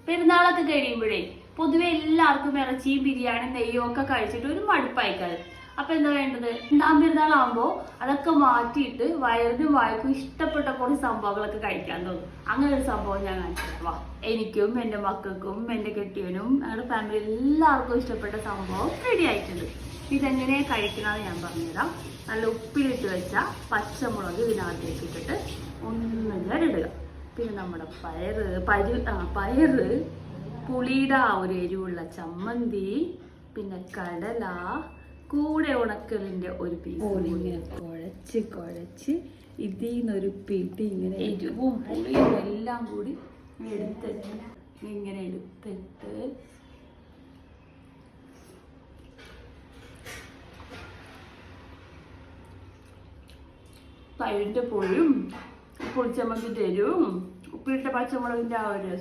പെരുന്നാളൊക്കെ കഴിയുമ്പോഴേ പൊതുവെ എല്ലാവർക്കും ഇറച്ചിയും ബിരിയാണി നെയ്യും ഒക്കെ കഴിച്ചിട്ട് ഒരു മടുപ്പായിക്കാറ്. അപ്പൊ എന്താ വേണ്ടത്, ഒന്നാം പെരുന്നാളാകുമ്പോ അതൊക്കെ മാറ്റിയിട്ട് വയറിനും വായക്കും ഇഷ്ടപ്പെട്ട കുറച്ച് സംഭവങ്ങളൊക്കെ കഴിക്കാൻ തോന്നും. അങ്ങനെ ഒരു സംഭവം ഞാൻ കാണിച്ചിട്ടുള്ള എനിക്കും എൻ്റെ മക്കൾക്കും എൻ്റെ കെട്ടിയവനും ഞങ്ങളുടെ ഫാമിലി എല്ലാവർക്കും ഇഷ്ടപ്പെട്ട സംഭവം റെഡി ആയിട്ടുണ്ട്. ഇതെങ്ങനെ കഴിക്കണമെന്ന് ഞാൻ പറഞ്ഞുതരാം. നല്ല ഉപ്പിലിട്ട് വെച്ച പച്ചമുളക് ഇതിനകത്തേക്ക് ഇട്ടിട്ട് ഒന്നും ഇടുക. പിന്നെ നമ്മുടെ പയറ്, പുളിയുടെ ആ ഒരു എരിവുള്ള ചമ്മന്തി, പിന്നെ കടല, കൂടെ ഉണക്കലിൻ്റെ ഒരു പീസ് ഇങ്ങനെ കുഴച്ച് ഇതിൽ നിന്നൊരു പിടി ഇങ്ങനെ എരിവും പുളിയും എല്ലാം കൂടി എടുത്തിട്ട് ഇങ്ങനെ എടുത്തിട്ട് തൈരിൻ്റെ പുളിയും പുളിച്ചമ്മന്തിൻ്റെ എരിവും ഉപ്പിലിട്ട പച്ചമുളകിൻ്റെ ആ ഒരു